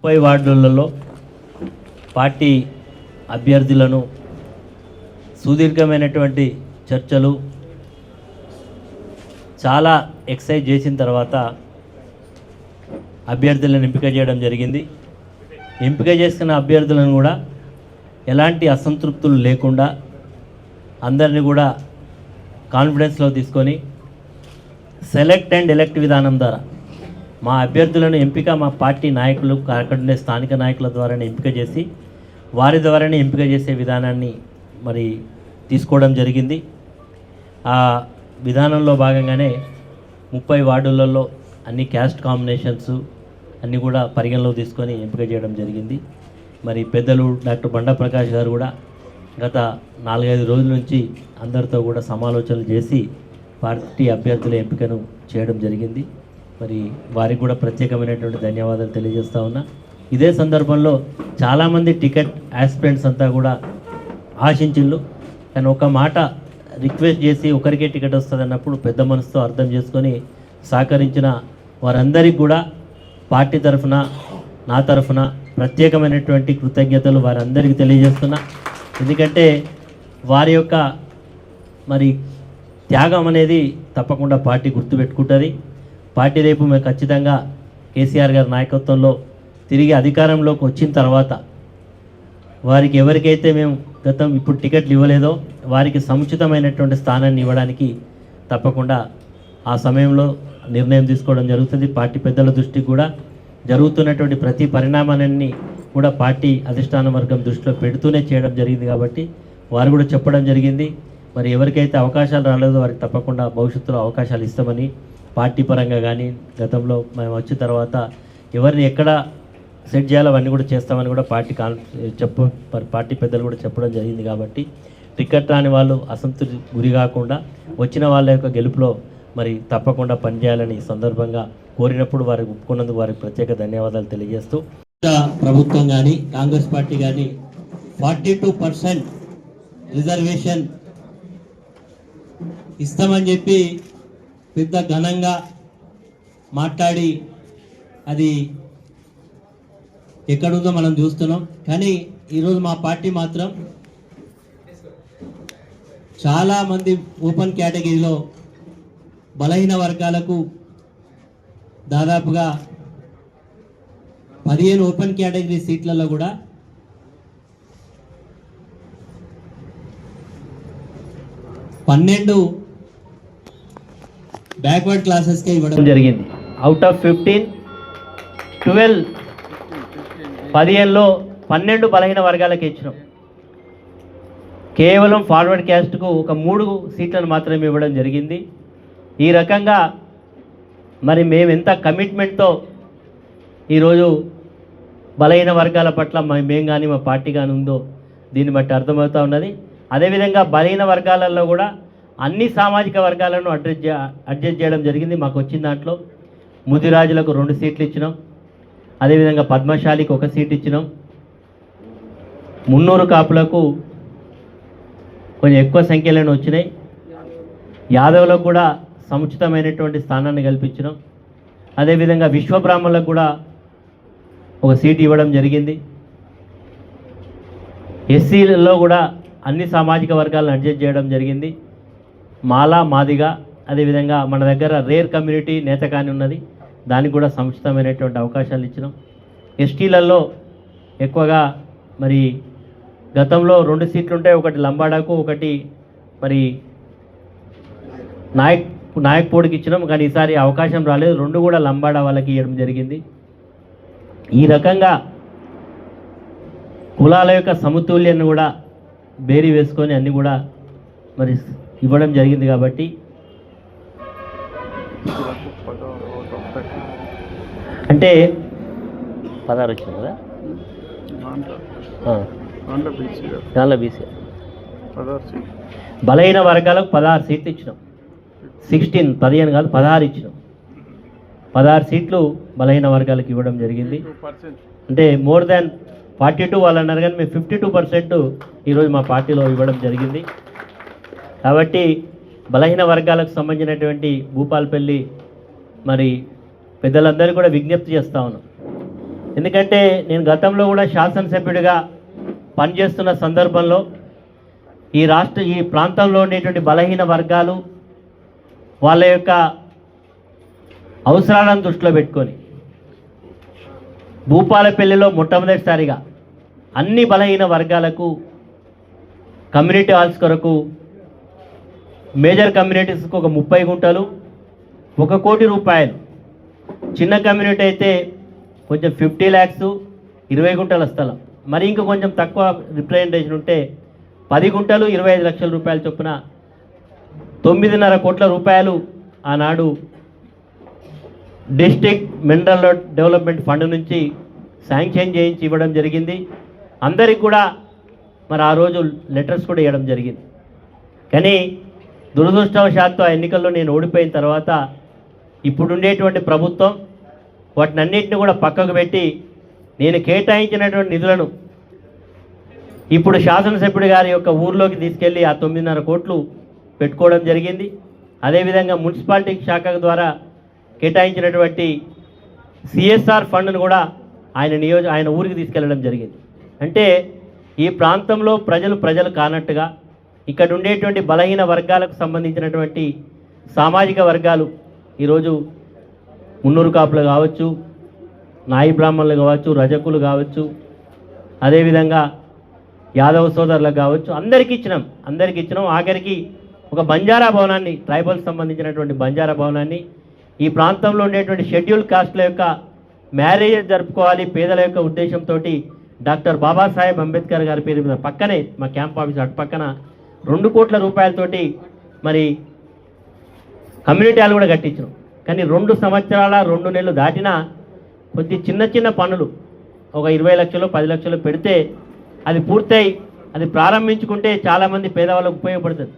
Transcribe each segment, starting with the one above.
30 వార్డులలో పార్టీ అభ్యర్థులను సుదీర్ఘమైనటువంటి చర్చలు చాలా ఎక్సైజ్ చేసిన తర్వాత అభ్యర్థులను ఎంపిక చేయడం జరిగింది. ఎంపిక చేసిన అభ్యర్థులను కూడా ఎలాంటి అసంతృప్తులు లేకుండా అందరినీ కూడా కాన్ఫిడెన్స్లో తీసుకొని సెలెక్ట్ అండ్ ఎలెక్ట్ విధానం ద్వారా మా అభ్యర్థులను ఎంపిక మా పార్టీ నాయకులు అక్కడ ఉండే స్థానిక నాయకుల ద్వారానే ఎంపిక చేసి వారి ద్వారానే ఎంపిక చేసే విధానాన్ని మరి తీసుకోవడం జరిగింది. ఆ విధానంలో భాగంగానే 30 వార్డులలో అన్ని క్యాస్ట్ కాంబినేషన్స్ అన్నీ కూడా పరిగణలోకి తీసుకొని ఎంపిక చేయడం జరిగింది. మరి పెద్దలు డాక్టర్ బండా ప్రకాష్ గారు కూడా గత 4-5 రోజుల నుంచి అందరితో కూడా సమాలోచనలు చేసి పార్టీ అభ్యర్థుల ఎంపికను చేయడం జరిగింది. మరి వారికి కూడా ప్రత్యేకమైనటువంటి ధన్యవాదాలు తెలియజేస్తా ఉన్నా. ఇదే సందర్భంలో చాలామంది టికెట్ ఆస్పిరెంట్స్ అంతా కూడా ఆశించిళ్ళు, కానీ ఒక మాట రిక్వెస్ట్ చేసి ఒకరికే టికెట్ వస్తుంది అన్నప్పుడు పెద్ద మనసుతో అర్థం చేసుకొని సహకరించిన వారందరికీ కూడా పార్టీ తరఫున నా తరఫున ప్రత్యేకమైనటువంటి కృతజ్ఞతలు వారందరికీ తెలియజేస్తున్నా. ఎందుకంటే వారి యొక్క మరి త్యాగం అనేది తప్పకుండా పార్టీ గుర్తుపెట్టుకుంటుంది. పార్టీ రేపు మేము ఖచ్చితంగా కేసీఆర్ గారి నాయకత్వంలో తిరిగి అధికారంలోకి వచ్చిన తర్వాత వారికి ఎవరికైతే మేము ఇప్పుడు టికెట్లు ఇవ్వలేదో వారికి సముచితమైనటువంటి స్థానాన్ని ఇవ్వడానికి తప్పకుండా ఆ సమయంలో నిర్ణయం తీసుకోవడం జరుగుతుంది. పార్టీ పెద్దల దృష్టికి కూడా జరుగుతున్నటువంటి ప్రతి పరిణామాన్ని కూడా పార్టీ అధిష్టాన వర్గం దృష్టిలో పెడుతూనే చేయడం జరిగింది. కాబట్టి వారు కూడా చెప్పడం జరిగింది. మరి ఎవరికైతే అవకాశాలు రాలేదో వారికి తప్పకుండా భవిష్యత్తులో అవకాశాలు ఇస్తామని పార్టీ పరంగా కానీ గతంలో మేము వచ్చిన తర్వాత ఎవరిని ఎక్కడ సెట్ చేయాలో అవన్నీ కూడా చేస్తామని కూడా పార్టీ పెద్దలు కూడా చెప్పడం జరిగింది. కాబట్టి టికెట్ రాని వాళ్ళు అసంతృప్తి గురి కాకుండా వచ్చిన వాళ్ళ యొక్క గెలుపులో మరి తప్పకుండా పనిచేయాలని సందర్భంగా కోరినప్పుడు వారికి ఒప్పుకున్నందుకు వారికి ప్రత్యేక ధన్యవాదాలు తెలియజేస్తూ, ప్రభుత్వం కానీ కాంగ్రెస్ పార్టీ కానీ 42% రిజర్వేషన్ ఇస్తామని చెప్పి పెద్ద ఘనంగా మాట్లాడి అది ఎక్కడుందో మనం చూస్తున్నాం. కానీ ఈరోజు మా పార్టీ మాత్రం చాలామంది ఓపెన్ కేటగిరీలో బలహీన వర్గాలకు దాదాపుగా 15 ఓపెన్ కేటగిరీ సీట్లలో కూడా 12 బ్యాక్వర్డ్ క్లాసెస్కే ఇవ్వడం జరిగింది. అవుట్ ఆఫ్ 15, 15లో 12 బలహీన వర్గాలకు ఇచ్చినాం. కేవలం ఫార్వర్డ్ క్యాస్ట్కు ఒక 3 సీట్లను మాత్రమే ఇవ్వడం జరిగింది. ఈ రకంగా మరి మేము ఎంత కమిట్మెంట్తో ఈరోజు బలహీన వర్గాల పట్ల మేము కానీ మా పార్టీ కానీ ఉందో దీన్ని బట్టి అర్థమవుతూ ఉన్నది. అదేవిధంగా బలహీన వర్గాలలో కూడా అన్ని సామాజిక వర్గాలను అడ్జస్ట్ చేయడం జరిగింది. మాకు వచ్చిన దాంట్లో ముదిరాజులకు 2 సీట్లు ఇచ్చినాం. అదేవిధంగా పద్మశాలికి 1 సీట్ ఇచ్చినాం. మున్నూరు కాపులకు కొంచెం ఎక్కువ సంఖ్యలోనే వచ్చినాయి. యాదవులకు కూడా సముచితమైనటువంటి స్థానాన్ని కల్పించినాం. అదేవిధంగా విశ్వబ్రాహ్మణులకు కూడా 1 సీట్ ఇవ్వడం జరిగింది. ఎస్సీలలో కూడా అన్ని సామాజిక వర్గాలను అడ్జస్ట్ చేయడం జరిగింది. మాలా మాదిగా అదేవిధంగా మన దగ్గర రేర్ కమ్యూనిటీ నేతకాని ఉన్నది, దానికి కూడా సముచితమైనటువంటి అవకాశాలు ఇచ్చినాం. ఎస్టీలలో ఎక్కువగా మరి గతంలో 2 సీట్లు ఉంటాయి, ఒకటి లంబాడాకు ఒకటి మరి నాయక్పూడికి ఇచ్చినాం. కానీ ఈసారి అవకాశం రాలేదు, 2 కూడా లంబాడా వాళ్ళకి ఇవ్వడం జరిగింది. ఈ రకంగా కులాల యొక్క సమతుల్యాన్ని కూడా బేరీ వేసుకొని అన్నీ కూడా మరి ఇవ్వడం జరిగింది. కాబట్టి అంటే 16 వచ్చింది కదా, దానిలో బీసీ బలహీన వర్గాలకు 16 సీట్లు ఇచ్చినాం. 15 కాదు 16 ఇచ్చినాం. 16 సీట్లు బలహీన వర్గాలకు ఇవ్వడం జరిగింది. అంటే మోర్ దాన్ 42 వాళ్ళు అన్నారు, కానీ మేము 52% ఈరోజు మా పార్టీలో ఇవ్వడం జరిగింది. కాబట్టి బలహీన వర్గాలకు సంబంధించినటువంటి భూపాలపల్లి మరి పెద్దలందరూ కూడా విజ్ఞప్తి చేస్తూ ఉన్నాం. ఎందుకంటే నేను గతంలో కూడా శాసనసభ్యుడిగా పనిచేస్తున్న సందర్భంలో ఈ ప్రాంతంలో ఉండేటువంటి బలహీన వర్గాలు వాళ్ళ యొక్క అవసరాలను దృష్టిలో పెట్టుకొని భూపాలపల్లిలో మొట్టమొదటిసారిగా అన్ని బలహీన వర్గాలకు కమ్యూనిటీ హాల్స్ కొరకు మేజర్ కమ్యూనిటీస్కి ఒక 30 గుంటలు 1 కోటి రూపాయలు, చిన్న కమ్యూనిటీ అయితే కొంచెం 50 lakhs 20 గుంటల స్థలం, మరి ఇంకా కొంచెం తక్కువ రిప్రజెంటేషన్ ఉంటే 10 గుంటలు 25 లక్షల రూపాయల చొప్పున 9.5 కోట్ల రూపాయలు ఆనాడు డిస్ట్రిక్ట్ మినరల్ డెవలప్మెంట్ ఫండ్ నుంచి శాంక్షన్ చేయించి ఇవ్వడం జరిగింది. అందరికి కూడా మరి ఆ రోజు లెటర్స్ కూడా ఇవ్వడం జరిగింది. కానీ దురదృష్టవశాత్తు ఆ ఎన్నికల్లో నేను ఓడిపోయిన తర్వాత ఇప్పుడుండేటువంటి ప్రభుత్వం వాటినన్నింటినీ కూడా పక్కకు పెట్టి నేను కేటాయించినటువంటి నిధులను ఇప్పుడు శాసనసభ్యుడి గారి యొక్క ఊర్లోకి తీసుకెళ్ళి ఆ 9.5 కోట్లు పెట్టుకోవడం జరిగింది. అదేవిధంగా మున్సిపాలిటీ శాఖ ద్వారా కేటాయించినటువంటి సిఎస్ఆర్ ఫండ్ను కూడా ఆయన ఊరికి తీసుకెళ్ళడం జరిగింది. అంటే ఈ ప్రాంతంలో ప్రజలు కానట్టుగా ఇక్కడ ఉండేటువంటి బలహీన వర్గాలకు సంబంధించినటువంటి సామాజిక వర్గాలు ఈరోజు మున్నూరు కాపులు కావచ్చు, నాయి బ్రాహ్మణులు కావచ్చు, రజకులు కావచ్చు, అదేవిధంగా యాదవ సోదరులకు కావచ్చు, అందరికీ ఇచ్చినాం. ఆఖరికి ఒక బంజారా భవనాన్ని, ట్రైబల్స్ సంబంధించినటువంటి బంజారా భవనాన్ని ఈ ప్రాంతంలో ఉండేటువంటి షెడ్యూల్ కాస్ట్ల యొక్క మ్యారేజెస్ జరుపుకోవాలి పేదల యొక్క ఉద్దేశంతో డాక్టర్ బాబాసాహెబ్ అంబేద్కర్ గారి పేరు మీద పక్కనే మా క్యాంప్ ఆఫీస్ అటు పక్కన 2 కోట్ల రూపాయలతోటి మరి కమ్యూనిటీ హాల్ కూడా కట్టించాం. కానీ 2 సంవత్సరాల 2 నెలలు దాటినా కొద్ది చిన్న పనులు ఒక 20 లక్షలు 10 లక్షలు పెడితే అది పూర్తయి అది ప్రారంభించుకుంటే చాలామంది పేదవాళ్ళకు ఉపయోగపడుతుంది.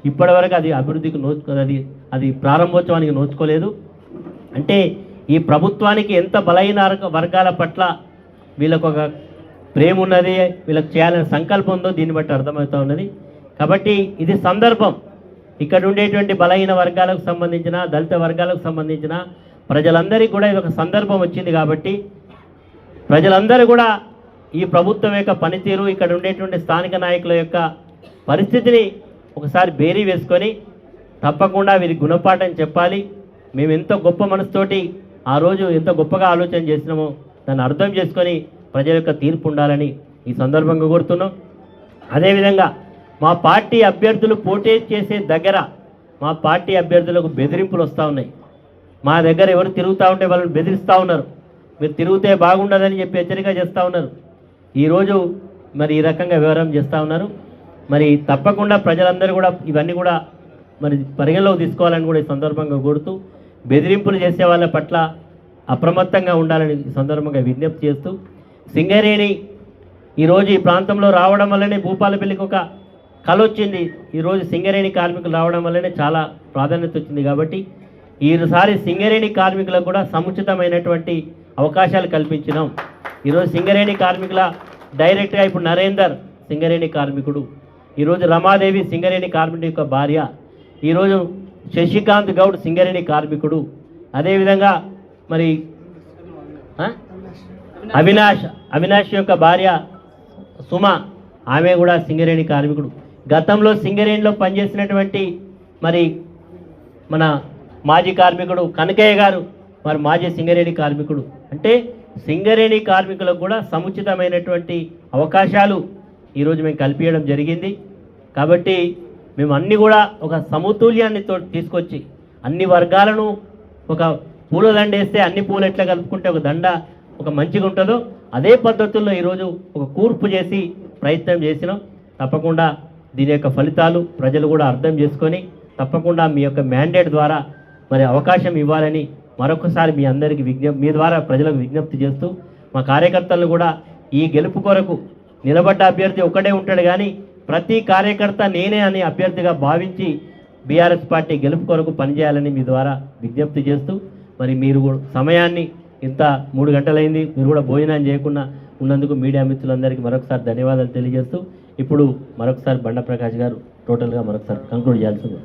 ఇప్పటివరకు అది అభివృద్ధికి అది ప్రారంభోత్సవానికి నోచుకోలేదు. అంటే ఈ ప్రభుత్వానికి ఎంత బలహీన వర్గాల పట్ల వీళ్ళకు ఒక ప్రేమ ఉన్నది, వీళ్ళకి చేయాలనే సంకల్పం ఉందో దీన్ని బట్టి అర్థమవుతూ ఉన్నది. కాబట్టి ఇది సందర్భం, ఇక్కడ ఉండేటువంటి బలహీన వర్గాలకు సంబంధించిన, దళిత వర్గాలకు సంబంధించిన ప్రజలందరికీ కూడా ఇది ఒక సందర్భం వచ్చింది. కాబట్టి ప్రజలందరూ కూడా ఈ ప్రభుత్వం యొక్క పనితీరు, ఇక్కడ ఉండేటువంటి స్థానిక నాయకుల యొక్క పరిస్థితిని ఒకసారి బేరీ వేసుకొని తప్పకుండా వీరికి గుణపాఠం చెప్పాలి. మేము ఎంతో గొప్ప మనసుతోటి ఆ రోజు ఎంత గొప్పగా ఆలోచన చేసినామో దాన్ని అర్థం చేసుకొని ప్రజల యొక్క తీర్పు ఉండాలని ఈ సందర్భంగా కోరుతున్నాం. అదేవిధంగా మా పార్టీ అభ్యర్థులు పోటీ చేసే దగ్గర మా పార్టీ అభ్యర్థులకు బెదిరింపులు వస్తూ ఉన్నాయి. మా దగ్గర ఎవరు తిరుగుతూ ఉంటే వాళ్ళని బెదిరిస్తూ ఉన్నారు. మీరు తిరిగితే బాగుండదని చెప్పి హెచ్చరిక చేస్తూ ఉన్నారు. ఈరోజు మరి ఈ రకంగా వివరం చేస్తూ ఉన్నారు. మరి తప్పకుండా ప్రజలందరూ కూడా ఇవన్నీ కూడా మరి పరిగణలోకి తీసుకోవాలని కూడా ఈ సందర్భంగా కోరుతూ బెదిరింపులు చేసే వాళ్ళ పట్ల అప్రమత్తంగా ఉండాలని ఈ సందర్భంగా విజ్ఞప్తి చేస్తూ, సింగరేణి ఈరోజు ఈ ప్రాంతంలో రావడం వల్లనే భూపాలపల్లికి ఒక కళ వచ్చింది. ఈరోజు సింగరేణి కార్మికులు రావడం వల్లనే చాలా ప్రాధాన్యత వచ్చింది. కాబట్టి ఈసారి సింగరేణి కార్మికులకు కూడా సముచితమైనటువంటి అవకాశాలు కల్పించినాం. ఈరోజు సింగరేణి కార్మికుల డైరెక్ట్గా ఇప్పుడు నరేందర్ సింగరేణి కార్మికుడు, ఈరోజు రమాదేవి సింగరేణి కార్మికుడి యొక్క భార్య, ఈరోజు శశికాంత్ గౌడ్ సింగరేణి కార్మికుడు, అదేవిధంగా మరి అవినాష్ యొక్క భార్య సుమ, ఆమె కూడా సింగరేణి కార్మికుడు. గతంలో సింగరేణిలో పనిచేసినటువంటి మరి మన మాజీ కార్మికుడు కనకయ్య గారు మరి మాజీ సింగరేణి కార్మికుడు. అంటే సింగరేణి కార్మికులకు కూడా సముచితమైనటువంటి అవకాశాలు ఈరోజు మేము కల్పించడం జరిగింది. కాబట్టి మేము అన్నీ కూడా ఒక సమతుల్యాన్ని తీసుకొచ్చి అన్ని వర్గాలను ఒక పూలదండ వేస్తే అన్ని పూలు ఎట్లా కలుపుకుంటే ఒక దండ ఒక మంచిగా ఉంటుందో అదే పద్ధతుల్లో ఈరోజు ఒక కూర్పు చేసి ప్రయత్నం చేసినాం. తప్పకుండా దీని యొక్క ఫలితాలు ప్రజలు కూడా అర్థం చేసుకొని తప్పకుండా మీ యొక్క మ్యాండేట్ ద్వారా మరి అవకాశం ఇవ్వాలని మరొకసారి మీ అందరికీ మీ ద్వారా ప్రజలకు విజ్ఞప్తి చేస్తూ, మా కార్యకర్తలను కూడా ఈ గెలుపు కొరకు నిలబడ్డ అభ్యర్థి ఒక్కడే ఉంటాడు, కానీ ప్రతి కార్యకర్త నేనే అని అభ్యర్థిగా భావించి బీఆర్ఎస్ పార్టీ గెలుపు కొరకు పనిచేయాలని మీ ద్వారా విజ్ఞప్తి చేస్తూ, మరి మీరు సమయాన్ని ఇంత 3 గంటలైంది, మీరు కూడా భోజనం చేయకుండా ఉన్నందుకు మీడియా మిత్రులందరికీ మరొకసారి ధన్యవాదాలు తెలియజేస్తూ, ఇప్పుడు మరొకసారి బండ ప్రకాష్ గారు టోటల్గా మరొకసారి కంక్లూడ్ చేయాల్సింది.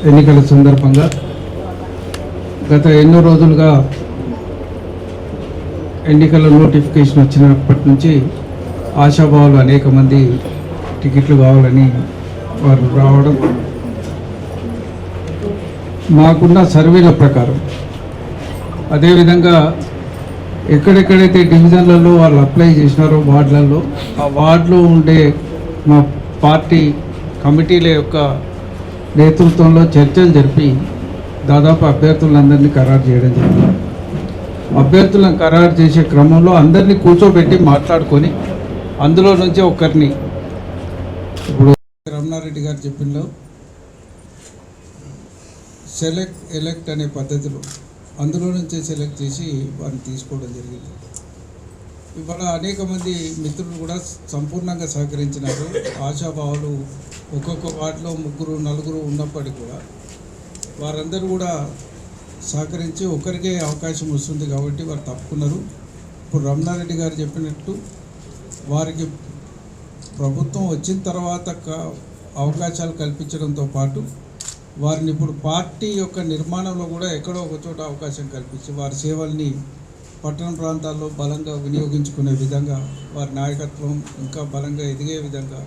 ఎన్నికల సందర్భంగా గత ఎన్నో రోజులుగా ఎన్నికల నోటిఫికేషన్ వచ్చినప్పటి నుంచి ఆశాభావులు అనేక మంది టికెట్లు కావాలని వారు రావడం, మాకున్న సర్వేల ప్రకారం అదేవిధంగా ఎక్కడెక్కడైతే డివిజన్లలో వాళ్ళు అప్లై చేసినారో వార్డులలో ఆ వార్డులో ఉండే మా పార్టీ కమిటీల యొక్క నేతృత్వంలో చర్చలు జరిపి దాదాపు అభ్యర్థులందరినీ ఖరారు చేయడం జరిగింది. అభ్యర్థులను ఖరారు చేసే క్రమంలో అందరినీ కూర్చోబెట్టి మాట్లాడుకొని అందులో నుంచి ఒకరిని, ఇప్పుడు రమణారెడ్డి గారు చెప్పినలో ఎలెక్ట్ అనే పద్ధతిలో అందులో నుంచే సెలెక్ట్ చేసి వారిని తీసుకోవడం జరిగింది. ఇవాళ అనేక మంది మిత్రులు కూడా సంపూర్ణంగా సహకరించినారు. ఆశాభావాలు ఒక్కొక్క వార్డులో 3, 4 ఉన్నప్పటికీ కూడా వారందరూ కూడా సహకరించి ఒకరికే అవకాశం వస్తుంది కాబట్టి వారు తప్పుకున్నారు. ఇప్పుడు రమణారెడ్డి గారు చెప్పినట్టు వారికి ప్రభుత్వం వచ్చిన తర్వాత అవకాశాలు కల్పించడంతో పాటు వారిని ఇప్పుడు పార్టీ యొక్క నిర్మాణంలో కూడా ఎక్కడో ఒక చోట అవకాశం కల్పించి వారి సేవల్ని పట్టణ ప్రాంతాల్లో బలంగా వినియోగించుకునే విధంగా వారి నాయకత్వం ఇంకా బలంగా ఎదిగే విధంగా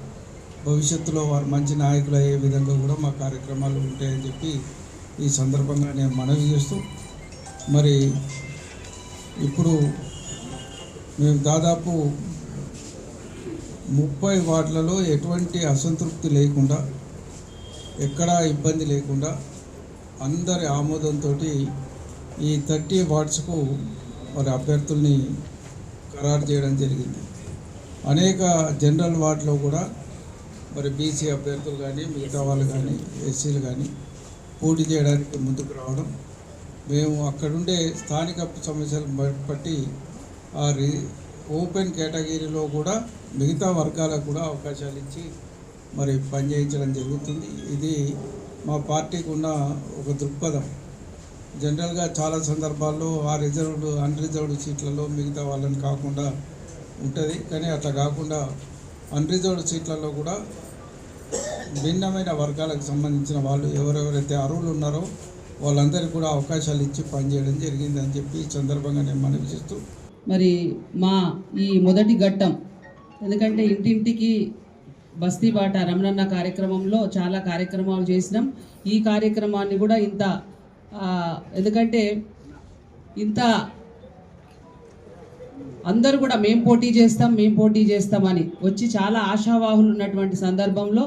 భవిష్యత్తులో వారు మంచి నాయకులు అయ్యే విధంగా కూడా మా కార్యక్రమాలు ఉంటాయని చెప్పి ఈ సందర్భంగా నేను మనవి చేస్తూ, మరి ఇప్పుడు మేము దాదాపు 30 వార్డులలో ఎటువంటి అసంతృప్తి లేకుండా, ఎక్కడా ఇబ్బంది లేకుండా అందరి ఆమోదంతో ఈ 30 వార్డ్స్కు మరి అభ్యర్థుల్ని ఖరారు చేయడం జరిగింది. అనేక జనరల్ వార్డులో కూడా మరి బీసీ అభ్యర్థులు కానీ మిగతా వాళ్ళు కానీ ఎస్సీలు కానీ పోటీ చేయడానికి ముందుకు రావడం, మేము అక్కడుండే స్థానిక సమస్యలు బట్టి ఆ ఓపెన్ కేటగిరీలో కూడా మిగతా వర్గాలకు కూడా అవకాశాలు ఇచ్చి మరి పనిచేయించడం జరుగుతుంది. ఇది మా పార్టీకి ఉన్న ఒక దృక్పథం. జనరల్గా చాలా సందర్భాల్లో ఆ రిజర్వ్డ్ అన్రిజర్వ్డ్ సీట్లలో మిగతా వాళ్ళని కాకుండా ఉంటుంది, కానీ అట్లా కాకుండా అన్రిజర్వ్డ్ సీట్లలో కూడా భిన్నమైన వర్గాలకు సంబంధించిన వాళ్ళు ఎవరెవరైతే అర్హులు ఉన్నారో వాళ్ళందరికీ కూడా అవకాశాలు ఇచ్చి పనిచేయడం జరిగిందని చెప్పి ఈ సందర్భంగా నేను మనవి చేస్తూ, మరి మా ఈ మొదటి ఘట్టం, ఎందుకంటే ఇంటింటికి బస్తీ బాట రమణన్న కార్యక్రమంలో చాలా కార్యక్రమాలు చేసినాం. ఈ కార్యక్రమాన్ని కూడా ఎందుకంటే ఇంత అందరూ కూడా మేము పోటీ చేస్తామని వచ్చి చాలా ఆశావాహులు ఉన్నటువంటి సందర్భంలో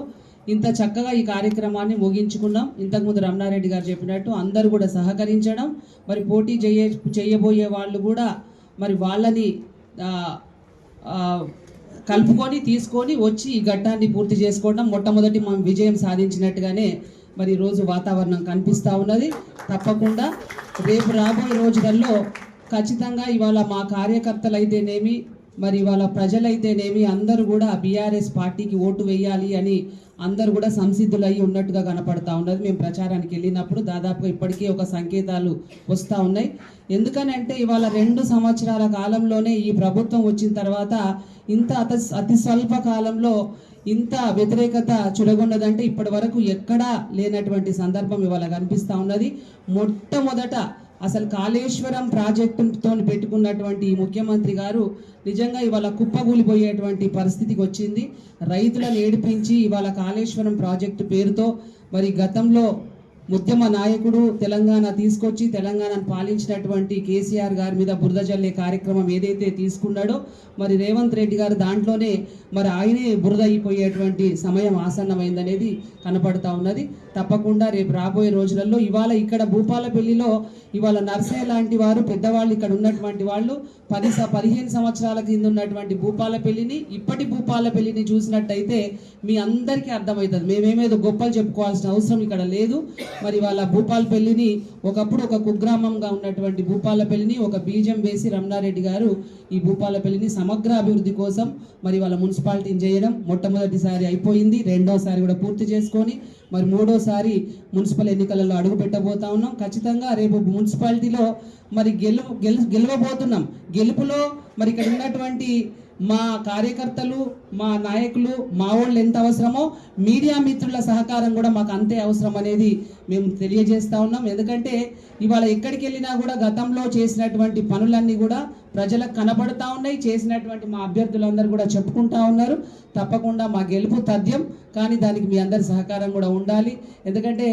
ఇంత చక్కగా ఈ కార్యక్రమాన్ని ముగించుకున్నాం. ఇంతకుముందు రమణారెడ్డి గారు చెప్పినట్టు అందరూ కూడా సహకరించడం, మరి పోటీ చేయబోయే వాళ్ళు కూడా మరి వాళ్ళని కలుపుకొని తీసుకొని వచ్చి ఈ ఘట్టాన్ని పూర్తి చేసుకోవడం మొట్టమొదటి మనం విజయం సాధించినట్టుగానే మరి ఈరోజు వాతావరణం కనిపిస్తూ ఉన్నది. తప్పకుండా రేపు రాబోయే రోజులలో ఖచ్చితంగా ఇవాళ మా కార్యకర్తలు అయితేనేమి, మరి ఇవాళ ప్రజలైతేనేమి అందరూ కూడా బీఆర్ఎస్ పార్టీకి ఓటు వేయాలి అని అందరూ కూడా సంసిద్ధులై ఉన్నట్టుగా కనపడతా ఉన్నది. మేము ప్రచారానికి వెళ్ళినప్పుడు దాదాపుగా ఇప్పటికీ ఒక సంకేతాలు వస్తూ ఉన్నాయి. ఎందుకనంటే ఇవాళ 2 సంవత్సరాల కాలంలోనే ఈ ప్రభుత్వం వచ్చిన తర్వాత ఇంత అతి స్వల్ప కాలంలో ఇంత వ్యతిరేకత చురగొన్నదంటే ఇప్పటి వరకు ఎక్కడా లేనటువంటి సందర్భం ఇవాళ కనిపిస్తూ ఉన్నది. మొట్టమొదట అసలు కాళేశ్వరం ప్రాజెక్టుతో పెట్టుకున్నటువంటి ఈ ముఖ్యమంత్రి గారు నిజంగా ఇవాళ కుప్పగూలిపోయేటువంటి పరిస్థితికి వచ్చింది. రైతులను ఏడిపించి ఇవాళ కాళేశ్వరం ప్రాజెక్టు పేరుతో మరి గతంలో ఉద్యమ నాయకుడు తెలంగాణ తీసుకొచ్చి తెలంగాణను పాలించినటువంటి కేసీఆర్ గారి మీద బురద జల్లే కార్యక్రమం ఏదైతే తీసుకున్నాడో మరి రేవంత్ రెడ్డి గారు దాంట్లోనే మరి ఆయనే బురద అయిపోయేటువంటి సమయం ఆసన్నమైందనేది కనపడతా ఉన్నది. తప్పకుండా రేపు రాబోయే రోజులలో ఇవాళ ఇక్కడ భూపాలపల్లిలో ఇవాళ నర్సయ్య లాంటి వారు పెద్దవాళ్ళు ఇక్కడ ఉన్నటువంటి వాళ్ళు 15 సంవత్సరాల కింద ఉన్నటువంటి భూపాలపల్లిని ఇప్పటి భూపాలపల్లిని చూసినట్టయితే మీ అందరికీ అర్థమవుతుంది. మేమేమేదో గొప్పలు చెప్పుకోవాల్సిన అవసరం ఇక్కడ లేదు. మరి వాళ్ళ భూపాలపల్లిని ఒకప్పుడు ఒక కుగ్రామంగా ఉన్నటువంటి భూపాలపల్లిని ఒక బీజం వేసి రమణారెడ్డి గారు ఈ భూపాలపల్లిని సమగ్ర అభివృద్ధి కోసం మరి వాళ్ళ మున్సిపాలిటీని చేయడం మొట్టమొదటిసారి అయిపోయింది. రెండోసారి కూడా పూర్తి చేసుకొని మరి మూడోసారి మున్సిపల్ ఎన్నికలలో అడుగు పెట్టబోతా ఉన్నాం. ఖచ్చితంగా రేపు మున్సిపాలిటీలో మరి గెలవబోతున్నాం. గెలుపులో మరి ఇక్కడ ఉన్నటువంటి మా కార్యకర్తలు, మా నాయకులు, మా వాళ్ళు ఎంత అవసరమో మీడియా మిత్రుల సహకారం కూడా మాకు అంతే అవసరం అనేది మేము తెలియజేస్తా ఉన్నాం. ఎందుకంటే ఇవాళ ఎక్కడికి వెళ్ళినా కూడా గతంలో చేసినటువంటి పనులన్నీ కూడా ప్రజలకు కనబడతా ఉన్నాయి. చేసినటువంటి మా అభ్యర్థులందరూ కూడా చెప్పుకుంటా ఉన్నారు. తప్పకుండా మా గెలుపు తథ్యం, కానీ దానికి మీ అందరి సహకారం కూడా ఉండాలి. ఎందుకంటే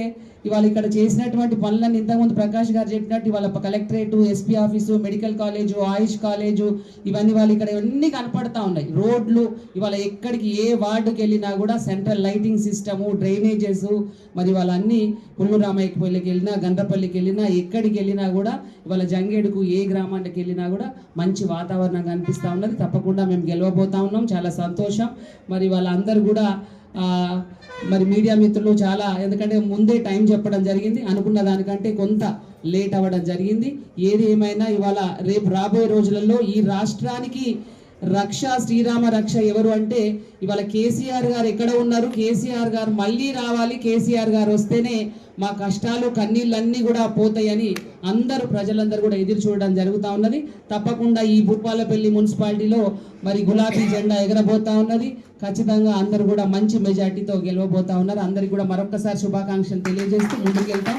ఇవాళ ఇక్కడ చేసినటువంటి పనులన్నీ ఇంతకుముందు ప్రకాష్ గారు చెప్పినట్టు ఇవాళ collectorate, SP office, medical college, Ayush college, ఇవన్నీ వాళ్ళు ఇక్కడ ఇవన్నీ కనపడతా ఉన్నాయి. రోడ్లు ఇవాళ ఎక్కడికి ఏ వార్డుకి వెళ్ళినా కూడా సెంట్రల్ లైటింగ్ సిస్టము, డ్రైనేజెస్, మరి వాళ్ళన్నీ పుల్లూరామయ్యపల్లికి వెళ్ళినా, గండ్రపల్లికి వెళ్ళినా, ఎక్కడికి వెళ్ళినా కూడా ఇవాళ జంగేడుకు ఏ గ్రామానికి వెళ్ళినా కూడా మంచి వాతావరణం కనిపిస్తూ ఉన్నది. తప్పకుండా మేము గెలవబోతా ఉన్నాం. చాలా సంతోషం. మరి వాళ్ళందరూ కూడా మరి మీడియా మిత్రులు చాలా, ఎందుకంటే ముందే టైం చెప్పడం జరిగింది, అనుకున్న దానికంటే కొంత లేట్ అవ్వడం జరిగింది. ఏది ఏమైనా ఇవాళ రేపు రాబోయే రోజులలో ఈ రాష్ట్రానికి రక్ష, శ్రీరామ రక్ష ఎవరు అంటే ఇవాళ కేసీఆర్ గారు ఎక్కడ ఉన్నారు? కేసీఆర్ గారు మళ్ళీ రావాలి. కేసీఆర్ గారు వస్తేనే మా కష్టాలు, కన్నీళ్ళన్నీ కూడా పోతాయని అందరూ, ప్రజలందరూ కూడా ఎదురు చూడడం జరుగుతూ ఉన్నది. తప్పకుండా ఈ భూపాలపల్లి మున్సిపాలిటీలో మరి గులాబీ జెండా ఎగరబోతా ఉన్నది. ఖచ్చితంగా అందరూ కూడా మంచి మెజార్టీతో గెలవబోతా ఉన్నారు. అందరికీ కూడా మరొకసారి శుభాకాంక్షలు తెలియజేస్తూ ముందుకెళ్తాం.